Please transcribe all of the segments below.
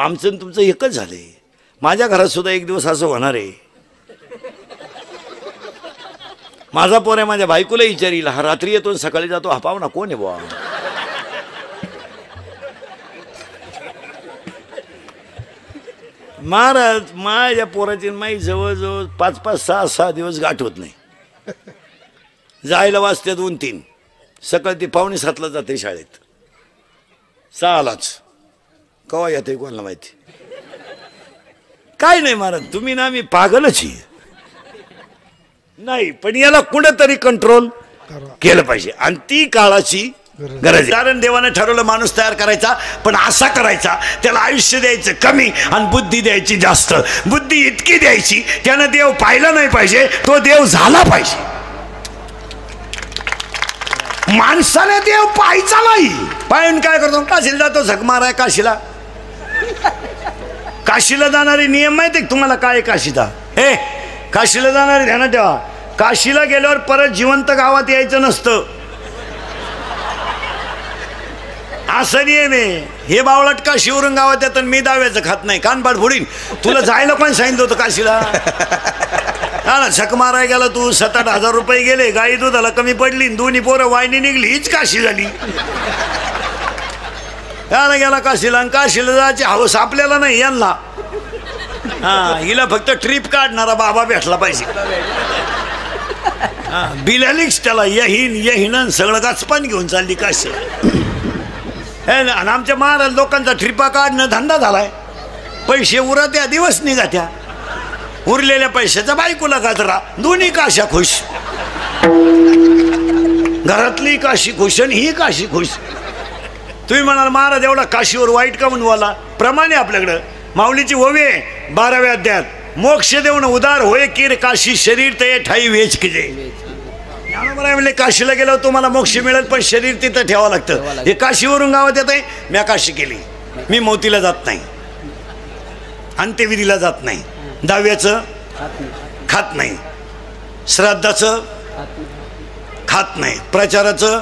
आमचं आणि तुमचं एकच झालंय. माझ्या घरात सुद्धा एक दिवस असं होणार आहे. माझा पोर आहे, माझ्या बायकोला विचारील, हा रात्री येतो सकाळी जातो, हा पाहुणा कोण आहे बुवा? महाराज माझ्या पोराची माई जवळजवळ 5-5, 6-6 दिवस गाठ होत नाही. जायला वाजते 2-3, सकाळी ती 6:45ला जाते शाळेत, 6लाच. कवा येते कोणाला माहिती. काय नाही महाराज, तुम्ही ना मी पागलच आहे. नाही पण याला कुठेतरी कंट्रोल केलं पाहिजे आणि ती काळाची गरज आहे. कारण देवाने ठरवलं माणूस तयार करायचा, पण असा करायचा त्याला आयुष्य द्यायचं कमी आणि बुद्धी द्यायची जास्त. बुद्धी इतकी द्यायची त्यानं देव पाहिला नाही पाहिजे, तो देव झाला पाहिजे. माणसाने देव पाहायचा नाही. पाहून काय करतो? काशीला जातो, झक माराय काशीला. काशीला जाणारे नियम माहिती आहे तुम्हाला काय? काशीचा हे काशीला जाणारे ध्यानात ठेवा, काशीला गेल्यावर परत जिवंत गावात यायचं नसतं, असं नियम आहे. हे बावळट काशीवरून गावात येतात, मी दाव्याचं खात नाही, कानपाड फोडीन. तुला जायला कोण सांगितलं होतं काशीला? हा ना, झक माराय गेला तू, 7-8 हजार रुपये गेले, गाई दुधाला कमी पडली, दोन्ही पोरं वाहिनी निघली, हीच काशी झाली. याला गेला काशीला, आणि काशीला जायची हवस आपल्याला नाही, यांना. हा, हिला फक्त ट्रिप काढणारा बाबा भेटला पाहिजे. बिलालीच त्याला यहीन सगळं गाचपान घेऊन चालली काशी. आणि आमच्या महाराज लोकांचा ट्रिपा काढणं धंदा झालाय. पैसे उरत या, दिवस निघत्या, उरलेल्या पैशाचा बायकोला गाजरा, दोन्ही काशा खुश. घरातली काशी खुश आणि ही काशी खुश. तुम्ही म्हणाल महाराज एवढा काशीवर वाईट का म्हणून बोला? प्रमाणे आपल्याकडं माऊलीची ओवी 12व्या अध्यायात, मोक्ष देऊन उदार होय कीर काशी शरीर ते ठाई वेच किजे. म्हणले काशीला गेल्यावर तुम्हाला मोक्ष मिळेल, पण शरीर तिथं ठेवावं लागतं. हे काशीवरून गावात येत आहे. मी काशी केली, मी मोतीला जात नाही, अंत्यविधीला जात नाही, दहाव्याचं खात नाही, श्राद्धाचं खात नाही, प्रचाराचा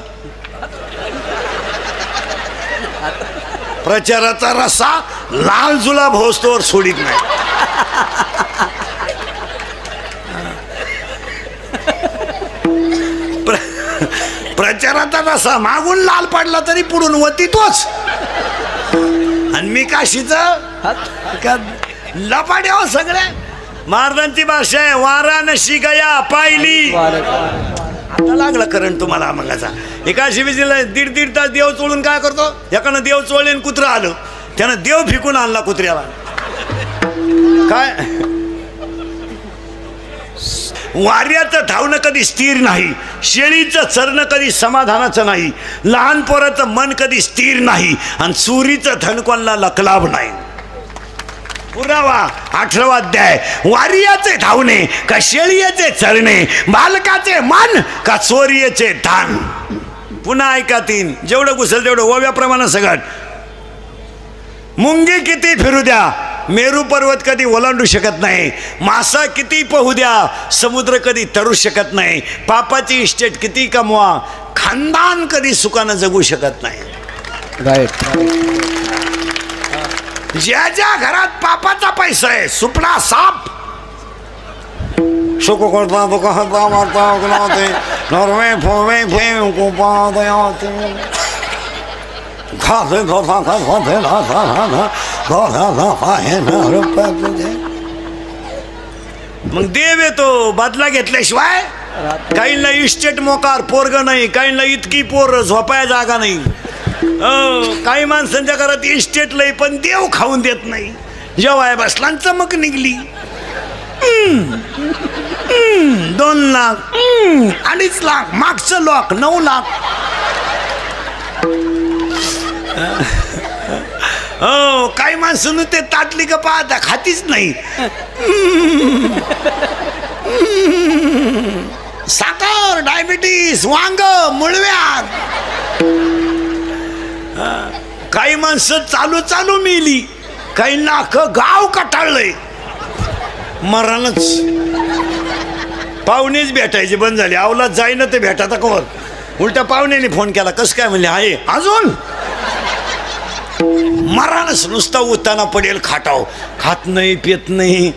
रस्सा लाल जुलाब होस्तोवर सोडित नाही. प्रचाराचा रस्सा मागून लाल पडला तरी पुढून वती तोच. आणि मी काशीचं लपाड्यावर सगळ्या महाराजांची भाषा आहे. वाराणसी गया पाहिली. आता लागला करंट तुम्हाला मगाचा. एका शिवीजीला 1.5 तास देव चोळून काय करतो? एकानं देव चोळले आणि कुत्रं आलं, त्यानं देव फेकून आणला कुत्र्याला. काय वाऱ्याचं धावणं कधी स्थिर नाही, शेळीचं चरणं कधी समाधानाचं नाही, लहान पोराचं मन कधी स्थिर नाही, आणि चोरीचं धन कोणाला लकलाभ नाही. पुरावा 18वा अध्याय. वारियाचे धावणे का शेळीचे चरणे, बालकाचे मन का चोरीचे धान. पुन्हा ऐका 3, जेवढं घुसल तेवढं ओव्याप्रमाणे सगळं. मुंगी किती फिरू द्या, मेरू पर्वत कधी ओलांडू शकत नाही. मासा किती पोहू द्या, समुद्र कधी तरू शकत नाही. पापाची इस्टेट किती कमवा, खानदान कधी सुखानं जगू शकत नाही. ज्या ज्या घरात पापाचा पैसा आहे, सुपडा साप सुख करता दुखता मारता उगलाते नरवे फोवे फेम कुपादयाते खाते धोता खाते लाता लाता गोधा पाहे नरपते. मग देव येतो बदला घेतल्याशिवाय. काहींना इस्टेट मोकार पोरग नाही, काहींना इतकी पोर झोपाया जागा नाही. काही माणसांच्या घरात इस्टेट लई पण देव खाऊन देत नाही. जेव्हा बसला चमक निघली. 2 लाख 2.5 लाख, मागचं लॉक 9 लाख. हो, काही माणसं ते ताटली का पाहता खातीच नाही. साखर, डायबिटीस, वांग, मुळव्याध. काही माणसं चालू चालू मेली, काही नाख गाव कटाळलंय. मरणच. पाहुणेच भेटायचे बंद झाले. अवलाद जाईना ते भेटाता कवर. उलटा पाहुण्याने फोन केला, कसं काय म्हणले आहे अजून. मरानच नुसता उताना पडेल खाटाव, खात नाही पित नाही,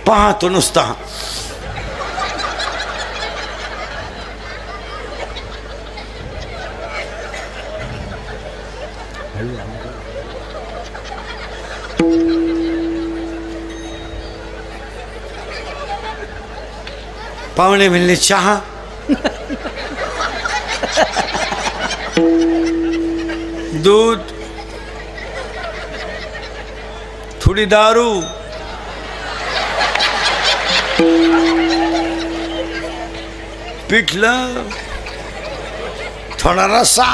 पाहतो नुसता. पाहुणे म्हणले चहा, दूध, थोडी दारू, पिठलं, थोडा रस्सा.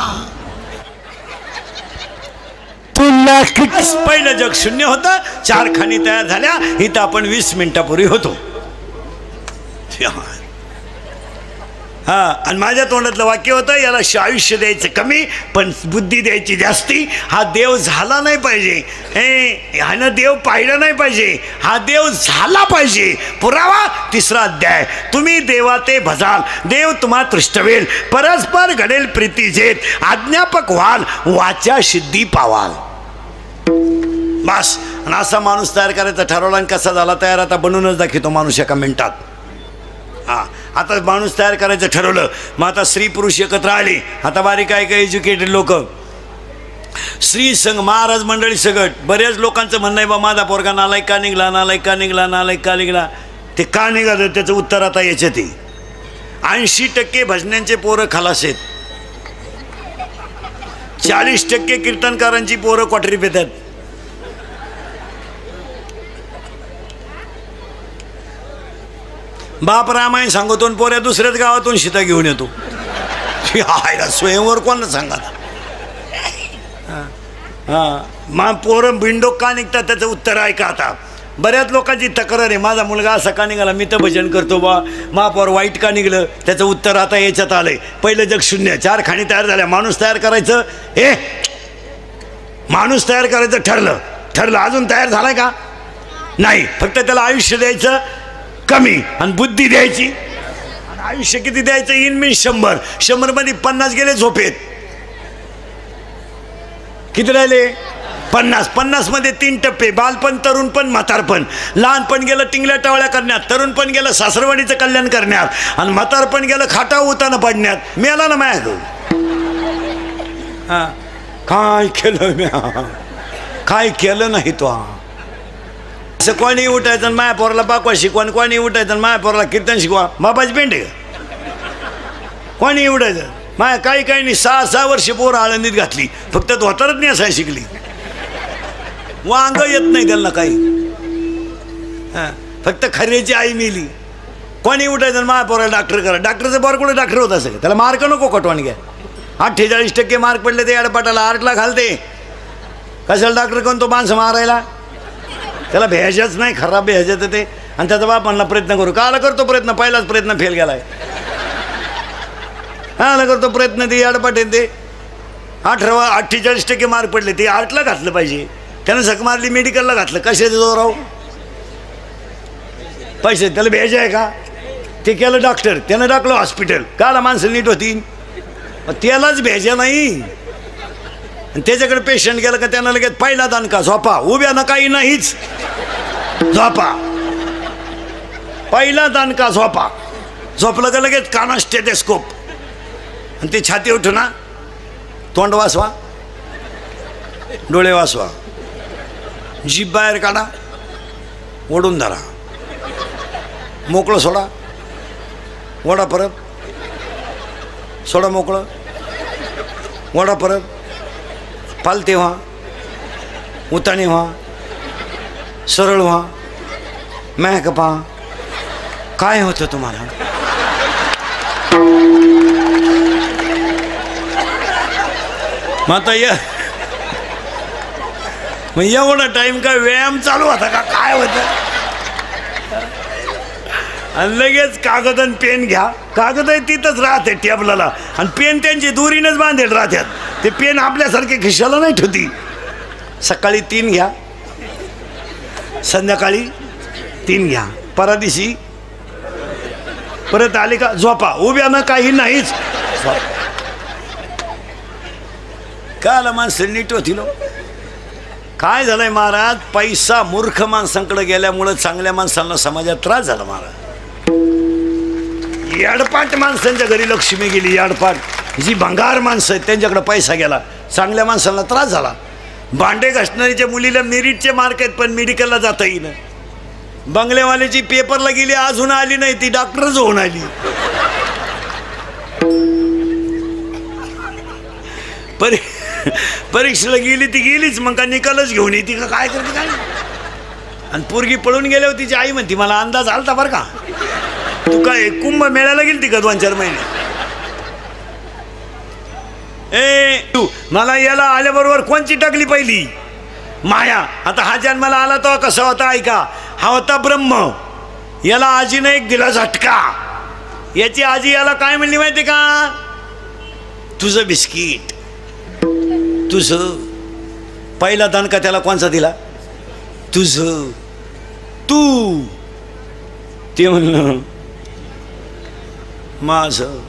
पहिलं जग शून्य होतं, 4 खाणी तयार झाल्या. इथं आपण 20 मिनिटापूर्वी होतो. हा, आणि माझ्या तोंडातलं वाक्य होतं, याला आयुष्य द्यायचं कमी पण बुद्धी द्यायची जास्ती. हा देव झाला नाही पाहिजे, ह्यानं देव पाहिलं नाही पाहिजे, हा देव झाला पाहिजे. पुरावा 3रा अध्याय. तुम्ही देवा ते भजाल, देव तुम्हा तृष्टवेल, परस्पर घडेल प्रीती जेत, आज्ञापक व्हाल, वाचा सिद्धी पावाल. बस. आणि असा माणूस तयार करायचा ठरवला. आणि कसा झाला तयार आता बनवूनच दाखवतो माणूस एका मिनिटात. हा, आता माणूस तयार करायचं ठरवलं. मग आता स्त्री पुरुष एकत्र आले. आता बारीक काय काय एज्युकेटेड लोक, स्त्री संघ, महाराज मंडळी सगट. बऱ्याच लोकांचं म्हणणं आहे बा माझा पोरगा नालायक का निघला, नालायक का निघला, नालायक का निघला. ते का निघालं त्याचं उत्तर आता याच्यात आहे. 80% भजन्यांचे पोरं खलास आहेत, 40% कीर्तनकारांची पोरं क्वाटरी पेतात. बाप रामायण सांगतो आणि पोऱ्या दुसऱ्याच गावातून सीता घेऊन येतो. स्वयंवर कोण सांगा. मा पोरं बिंडोक का निघतात त्याचं उत्तर ऐका. आता बऱ्याच लोकांची तक्रार आहे, माझा मुलगा असा का निघाला, मी तर भजन करतो बा, महापौर वाईट का निघलं, त्याचं उत्तर आता याच्यात आलंय. पहिलं जग शून्य, 4 खाणी तयार झाल्या. माणूस तयार करायचं, माणूस तयार करायचं ठरलं. अजून तयार झालाय का नाही. फक्त त्याला आयुष्य द्यायचं कमी आणि बुद्धी द्यायची. आणि आयुष्य किती द्यायचं, इन मीन 100. 100 मध्ये 50 गेले झोपेत. किती राहिले, 50. 50 मध्ये 3 टप्पे, बालपण, तरुणपण, म्हातारपण. लहानपण गेलं टिंगल्या टावळ्या करण्यात, तरुणपण गेलं सासरवाडीचं कल्याण करण्यात, आणि म्हातारपण गेलं खाटा उताना पडण्यात. मेला ना माझ्या. हा, काय केलं मी, काय केलं नाही तो. असं कोणी उठायचं आणि माया पोराला पाकवा शिकवा, कोणी उठायचं आणि माया पोराला कीर्तन शिकवा. बाबाची पेंड आहे का? कोणी उठायचं. माया काही नाही 6 वर्ष पोरं आळंदीत घातली, फक्त धोतारच नाही असाय शिकली. वांग येत नाही त्यांना काही. फक्त खऱ्याची आई मेली. कोणी उठायचं आणि माया पोराला डॉक्टर करा. डॉक्टरचं पोर कुठे डॉक्टर होत असं, त्याला मार्क नको कटवान घ्या. 48% मार्क पडले ते अडपाटाला 8ला घालते. कशाला डॉक्टर कोण तो माणसं मारायला, त्याला भेजायच नाही, खराब भेजायचं ते. आणि त्याचा बाप म्हणला प्रयत्न करू. काला करतो प्रयत्न, पहिलाच प्रयत्न फेल गेलाय. हा करतो प्रयत्न, ते अडपाट ते. 48% मार्क पडले, ते 8ला घातलं पाहिजे. त्यानं झक मारली, मेडिकलला घातलं. कशाचं जोराव पैसे, त्याला भेज आहे का. ते केलं डॉक्टर, त्यानं टाकलं हॉस्पिटल. काला माणसं नीट होती, त्यालाच भेजा नाही. आणि त्याच्याकडे पेशंट गेलं का त्यांना लगेच पहिला दणका, झोपा. उभ्यानं काही नाहीच, झोपा. पहिला दणका, झोपा. झोपलं का लगेच काना स्टेथोस्कोप. आणि ते छाती उठू ना, तोंड वाचवा, डोळे वाचवा, जीभ बाहेर काढा, ओढून धरा, मोकळं सोडा, ओढा परत, सोडा मोकळं, ओढा परत, पालते व्हा, उताणे व्हा, सरळ व्हा, मॅक पहा. काय होतं तुम्हाला. मग आता मग एवढा टाइम काय व्यायाम चालू होता का, काय होतं. आणि लगेच कागद आणि पेन घ्या. कागद आहे तिथंच राहते टेबलाला, आणि पेन त्यांची दुरीनच बांधेल राहतात. ते पेन आपल्यासारखे खिशाला नाही ठेवती. सकाळी 3 घ्या, संध्याकाळी 3 घ्या, परादिशी परत आले का झोपा. उभ्यानं काही नाहीच. काला माणसं नीट होती लो. काय झालंय महाराज, पैसा मूर्ख माणसांकडे गेल्यामुळं चांगल्या माणसांना समाजात त्रास झाला महाराज. याडपाट माणसांच्या घरी लक्ष्मी गेली, याडपाट जी भंगार माणसं आहेत त्यांच्याकडे पैसा गेला, चांगल्या माणसांना त्रास झाला. भांडे घासणारीच्या मुलीला मेरिटचे मार्क आहेत पण मेडिकलला जाता येईना. बंगलेवाल्याची पेपरला गेली अजून आली नाही, ती डॉक्टरच होऊन आली. परीक्षेला गेली ती गेलीच, मग का निकालच घेऊन येते का काय करते काय. आणि पोरगी पळून गेल्यावर तिची आई म्हणती मला अंदाज आलता बरं का, तू काय कुंभ मेळ्याला गेली का 2-4 महिने. तू मला याला आल्याबरोबर कोणची टाकली पहिली माया. आता हा जन्माला आला तो कसा होता ऐका, हा होता ब्रह्म. याला आजीनं एक दिला झटका. याची आजी याला काय म्हणली माहिती का, तुझं बिस्किट, तुझं. पहिला दणका त्याला कोणचा दिला, तुझं, तू. ते म्हणलं माझं.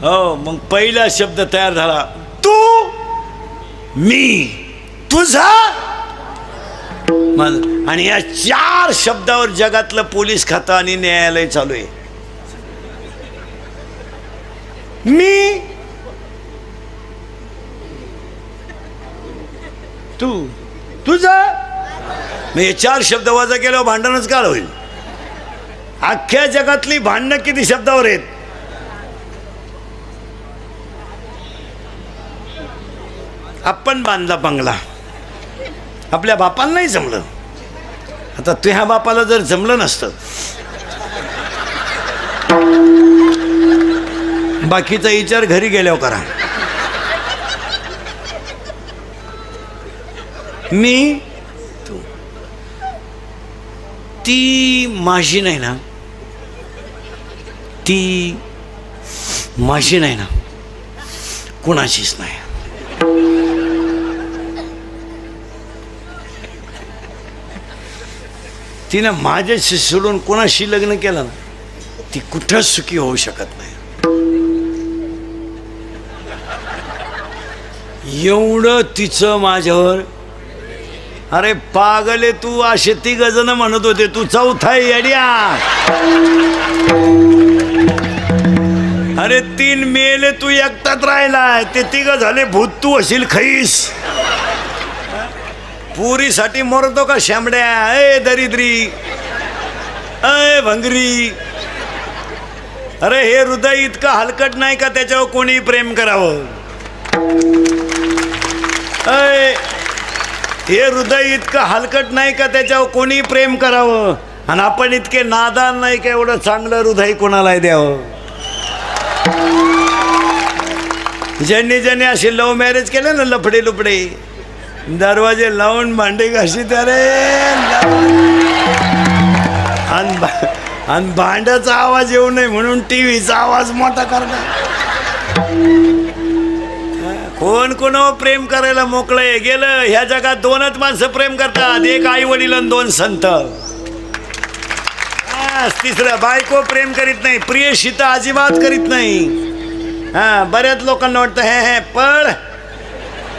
हो, मग पहिला शब्द तयार झाला, तू, मी, तुझा. आणि या 4 शब्दावर जगातलं पोलीस खातं आणि न्यायालय चालू आहे. मी, तू, तुझा. मग हे 4 शब्द वजा केल्यावर भांडणच काळ होईल. अख्ख्या जगातली भांडणं किती शब्दावर आहेत. आपण बांधला बंगला, आपल्या बापाला नाही जमलं. आता तुझ्या बापाला जर जमलं नसतं, बाकीचा विचार घरी गेल्यावर करा. मी, तू, ती माझी नाही ना, ती माझी नाही ना, कुणाचीच नाही. तिनं माझ्याशी सोडून कोणाशी लग्न केलं ना, ती कुठंच सुखी होऊ शकत नाही. एवढं तिचं माझ्यावर. अरे पागले तू, असे 3 जण म्हणत होते तू 4था येड्या. अरे 3 मेले, तू एकटाच राहिलाय. ते 3 झाले भूत, तू असेल खैस. पुरीसाठी मरतो का शामड्या. ए दरिद्री, ए भंगरी. अरे हे हृदय इतकं हलकट नाही का त्याच्यावर कोणी प्रेम करावं. हे हृदय इतकं हलकट नाही का त्याच्यावर कोणी प्रेम करावं. आणि आपण इतके नादान नाही का एवढं चांगलं हृदय कोणाला द्यावं. ज्यांनी ज्यांनी असे लव्ह मॅरेज केलं ना, लफडे लुपडे, दरवाजे लावून भांडे घाशीत. अरे आणि भांड्याचा आवाज येऊ नये म्हणून टीव्हीचा आवाज मोठा करणार. कोण कोणावर प्रेम करायला मोकळं गेलं. ह्या जगात 2च माणसं प्रेम करतात, एक आई वडील आणि 2 संत. 3रं बायको प्रेम करीत नाही, प्रियशी तर अजिबात करीत नाही. बऱ्याच लोकांना वाटतं हे पण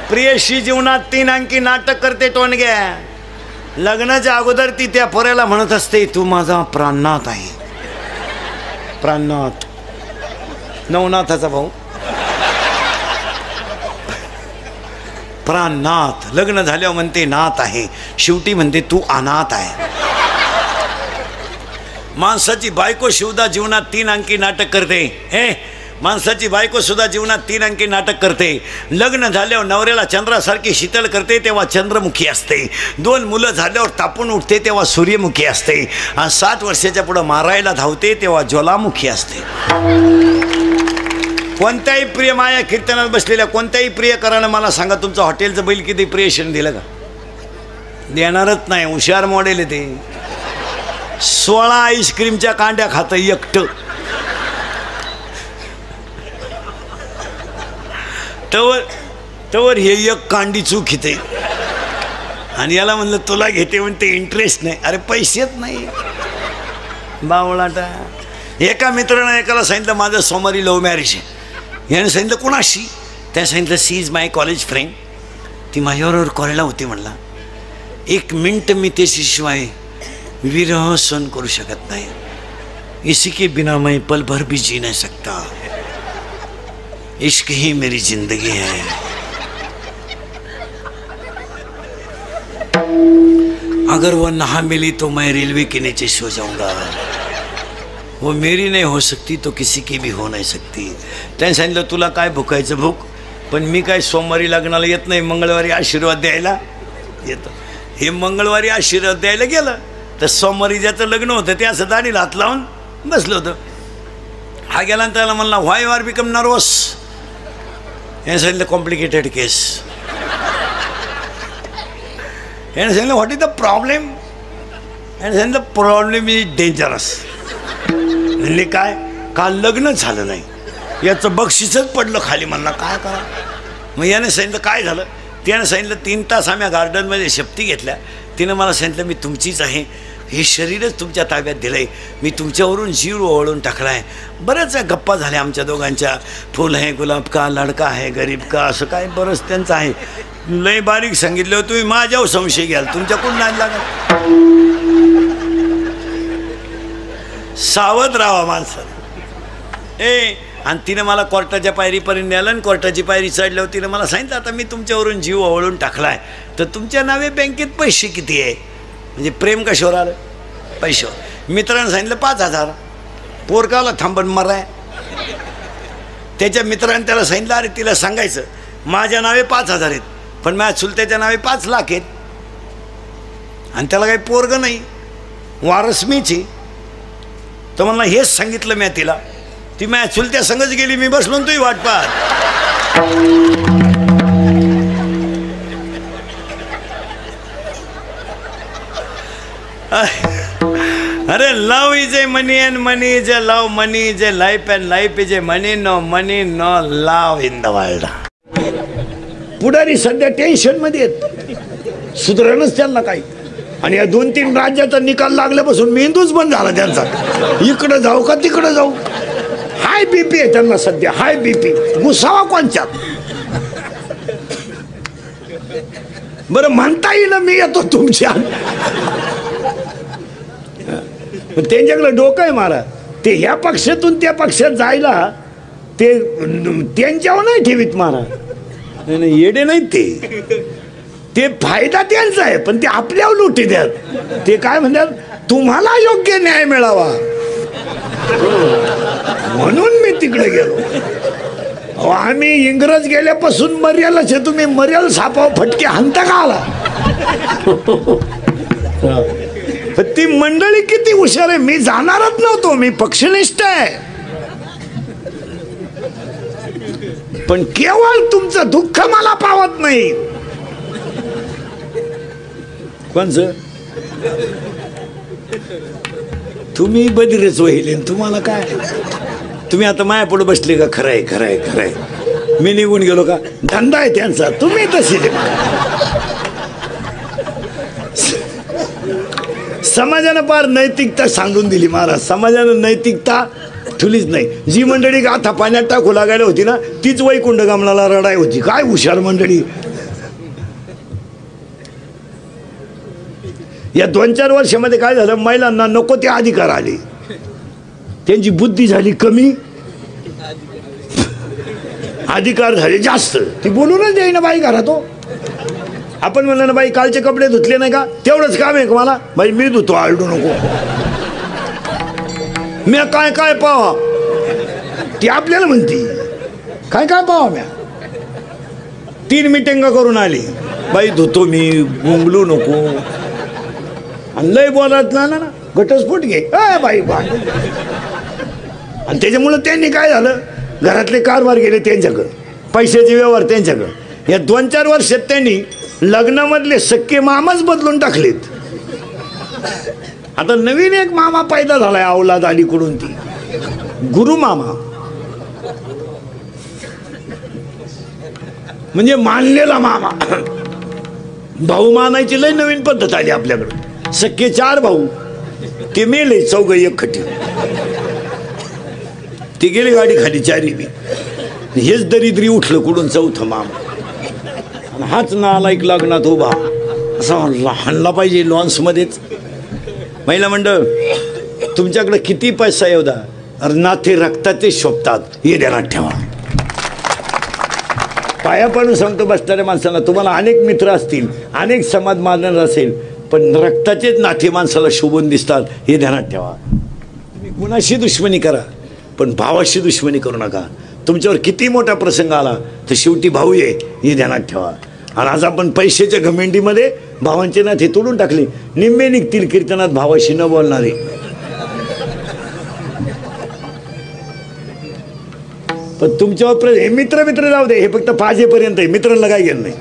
प्रियशी जीवनात 3 अंकी नाटक करते टोनग्या. लग्नाच्या अगोदर ती त्या पोऱ्याला म्हणत असते, तू माझा प्राणनाथ आहे. प्राणनाथ, नवनाथाचा भाऊ. प्राणनाथ. लग्न झाल्यावर म्हणते नाथ आहे, शेवटी म्हणते तू अनाथ आहे. माणसाची बायको सुद्धा जीवनात 3 अंकी नाटक करते. माणसाची बायको सुद्धा जीवनात 3 अंकी नाटक करते. लग्न झाल्यावर नवऱ्याला चंद्रासारखी शीतल करते तेव्हा चंद्रमुखी असते. 2 मुलं झाल्यावर तापून उठते तेव्हा सूर्यमुखी असते. आणि 7 वर्षाच्या पुढं मारायला धावते तेव्हा ज्वालामुखी असते. कोणत्याही प्रिय माया कीर्तनात बसलेल्या कोणत्याही प्रियकरानं मला सांगा, तुमचं हॉटेलचं बिल किती प्रियशन दिलं का? देणारच नाही. हुशार मॉडेल आहे ते. 16 आईस्क्रीमच्या कांड्या खातं एकटं. तवर हे एक कांडी चूक येते. आणि याला म्हणलं तुला घेते म्हणते इंटरेस्ट नाही. अरे पैसेच नाही बावळाटा. एका मित्रानं एकाला सांगितलं माझं सोमवारी लव्ह मॅरेज आहे. याने सांगितलं कोणाशी? त्याने सांगितलं she is my college friend. ती माझ्याबरोबर कॉलेजला होती. म्हणला 1 मिनिट मी त्याच्याशिवाय विरह सहन करू शकत नाही. इसी के बिना मैं पल भर भी जी नहीं सकता. इश्क ही मेरी जिंदगी है. अगर वो ना मिली तो मैं रेलवे के नीचे सो जाऊंगा. वो मेरी नहीं हो सकती तो किसी की भी हो नहीं सकती. त्याने सांगितलं तुला काय भुकायचं भूक, पण मी काय सोमवारी लग्नाला येत नाही, मंगळवारी आशीर्वाद द्यायला येतो. हे मंगळवारी आशीर्वाद द्यायला गेलं तर सोमवारी ज्याचं लग्न होतं ते असं दाढीला हात लावून बसलं होतं. हा गेला आणि त्याला म्हणला व्हाय यू आर बिकम नर्वस. याने सांगितलं कॉम्प्लिकेटेड केस. याने सांगितलं व्हॉट इज द प्रॉब्लेम. याने सांगितलं प्रॉब्लेम इज डेंजरस. म्हणले काय, काल लग्न झालं नाही, याचं बक्षीसच पडलं खाली. म्हणला काय करा. मग याने सांगितलं काय झालं. त्यानं सांगितलं 3 तास आम्ही गार्डनमध्ये शपथी घेतल्या. तिनं मला सांगितलं मी तुमचीच आहे, हे शरीरच तुमच्या ताब्यात दिलं आहे, मी तुमच्यावरून जीव ओवाळून टाकला आहे. बऱ्याच गप्पा झाल्या आमच्या दोघांच्या. फुल आहे गुलाब का, लडका आहे गरीब का, असं काय बरंच त्यांचं आहे. लय बारीक सांगितलं. तुम्ही माझ्यावर संशय घ्याल, तुमच्याकडून नाही लागत. सावध राहा माणसं. आणि तिनं मला कोर्टाच्या पायरीपर्यंत नेलं आणि कोर्टाची पायरी चढल्यावर तिनं मला सांगितलं आता मी तुमच्यावरून जीव ओवाळून टाकला आहे, तर तुमच्या नावे बँकेत पैसे किती आहे. म्हणजे प्रेम कशावर आलं, पैशावर. मित्रानं सांगितलं 5,000. पोरकाला थांबण मराय. त्याच्या मित्रांनी त्याला सांगितलं अरे तिला सांगायचं माझ्या नावे 5,000 आहेत, पण माझ्या चुलत्याच्या नावे 5 लाख आहेत, आणि त्याला काही पोरगं नाही, वारस मीची. तर म्हणला हेच सांगितलं मी तिला. ती माझ्या चुलत्या संगच गेली, मी बसलो तुही वाट पाहत. अरे love is a money and money is a love. Money is a life and life is a money. No money no love in the world. पुढारी सध्या टेन्शन मध्ये आहेत, सुधारणच त्यांना काही. आणि या 2-3 राज्याचा निकाल लागल्यापासून मेंदूच बंद झाला त्यांचा. इकडं जाऊ का तिकडं जाऊ. हाय बीपी आहे त्यांना सध्या, हाय बीपी. घुसावा कोणच्यात. बरं म्हणता येईल मी येतो तुमच्या. त्यांच्याकडे डोकं आहे मारा. ते ह्या पक्षातून त्या पक्षात जायला ते त्यांच्यावर नाही ठेवीत मारा. नाही येडे नाहीत ते फायदा त्यांचा आहे, पण ते आपल्यावर लुटी द्यात. ते काय म्हणतात तुम्हाला योग्य न्याय मिळावा म्हणून मी तिकडे गेलो. आम्ही इंग्रज गेल्यापासून मर्यालाच आहे. तुम्ही मर्याल सापाव फटके हाणता का आला. ती मंडळी किती हुशार आहे. मी जाणारच नव्हतो, मी पक्षनिष्ठ आहे, पण केवळ तुमचं दुःख मला पावत नाही. कोणचं तुम्ही बदिरच होईल. तुम्हाला काय, तुम्ही आता माया पुढे बसले का. खरंय खरंय खरंय. मी निघून गेलो का. धंदा आहे त्यांचा, तुम्ही तसे. समाजानं फार नैतिकता सांगून दिली महाराज. समाजानं नैतिकता ठुलीच नाही. जी मंडळी गाथा पाण्यात टाकू लागायला होती ना, तीच वैकुंठ गमनाला रडाय होती. काय हुशार मंडळी. या 2-4 वर्षामध्ये काय झालं, महिलांना नको ते अधिकार आले, त्यांची बुद्धी झाली कमी, अधिकार झाले जास्त. ती बोलूनच देईना बाई घरात. हो आपण म्हणलं ना बाई कालचे कपडे धुतले नाही का, तेवढंच काम आहे का मला. बाई मी धुतो, आळडू नको. मी काय काय पाहा. ती आपल्याला म्हणती काय काय पाहा. म्या 3 मिटिंगा करून आली. बाई धुतो मी, गुंगलू नको. आणि लय बोलत ना घटस्फोट घे बाई बा. आणि त्याच्यामुळं त्यांनी काय झालं, घरातले कारभार गेले त्यांच्याकडं, पैशाचे व्यवहार त्यांच्याकडं. या 2-4 वर्षात त्यांनी लग्नामधले सख्खे मामाच बदलून टाकलेत. आता नवीन एक मामा पैदा झालाय औलाद अलीकडून, ती गुरु मामा. म्हणजे मानलेला मामा. भाऊ मानायची लय नवीन पद्धत आली आपल्याकडे. सख्खे 4 भाऊ, ते मेले 4 एकखटी. ते गेले गाडी खाली 4 बी. हेच दरिद्री उठलं कुठून 4था मामा. आणि हाच नालायक लग्नात उभा असा हाणला पाहिजे लॉन्समध्येच. महिला मंडळ, तुमच्याकडे किती पैसा येऊ द्या, अरे नाते रक्ताचे शोभतात हे ध्यानात ठेवा. पाया पडून सांगतो बसणाऱ्या माणसाला, तुम्हाला अनेक मित्र असतील, अनेक समाज मानणार असेल, पण रक्ताचेच नाते माणसाला शोभून दिसतात हे ध्यानात ठेवा. तुम्ही कुणाशी दुश्मनी करा पण भावाशी दुश्मनी करू नका. तुमच्यावर किती मोठा प्रसंग आला तर शेवटी भाऊ आहे हे ध्यानात ठेवा. आणि आज आपण पैशाच्या घमेंडीमध्ये भावांचे नाते तोडून टाकले. निम्मे निघतील कीर्तनात भावाशी न बोलणारे. पण तुमच्यावर हे मित्र जाऊ दे, हे फक्त 5 पर्यंत आहे. मित्रांना काय घेणं नाही.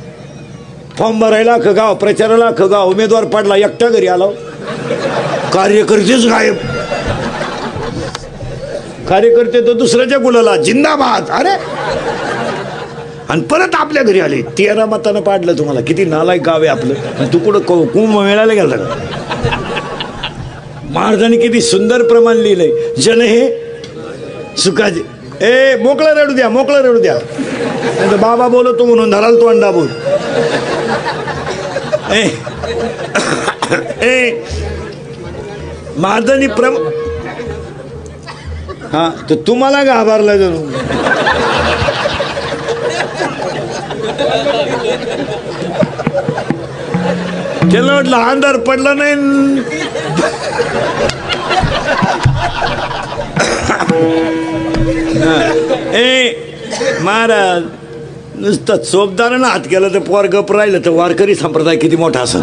फॉर्म भरायला अख्खं गाव, प्रचाराला अख्खं गाव, उमेदवार पडला एकटा घरी आला, कार्यकर्तेच गायब. कार्यकर्ते तर दुसऱ्याच्या गुलाला जिंदाबाद. अरे आणि परत आपल्या घरी आले. 13 मतानं पाडलं तुम्हाला. किती नालायक गाव आहे आपलं. तू कुठं कुंभमेळ्याला गेला का? महाराजांनी किती सुंदर प्रमाण लिहिलंय. जन हे सुखाचे. ए मोकळं रडू द्या, मोकळं रडू द्या. नाही तर बाबा बोलतो म्हणून धराल तो अंडा बोल. ए महाराजांनी हा तर तुम्हाला घाबरला जणू. त्याला म्हटलं अंधार पडला नाही. ए महाराज नुसतं चोपदारानं हात केला तर पोर गप राहिलं तर वारकरी संप्रदाय किती मोठा असेल.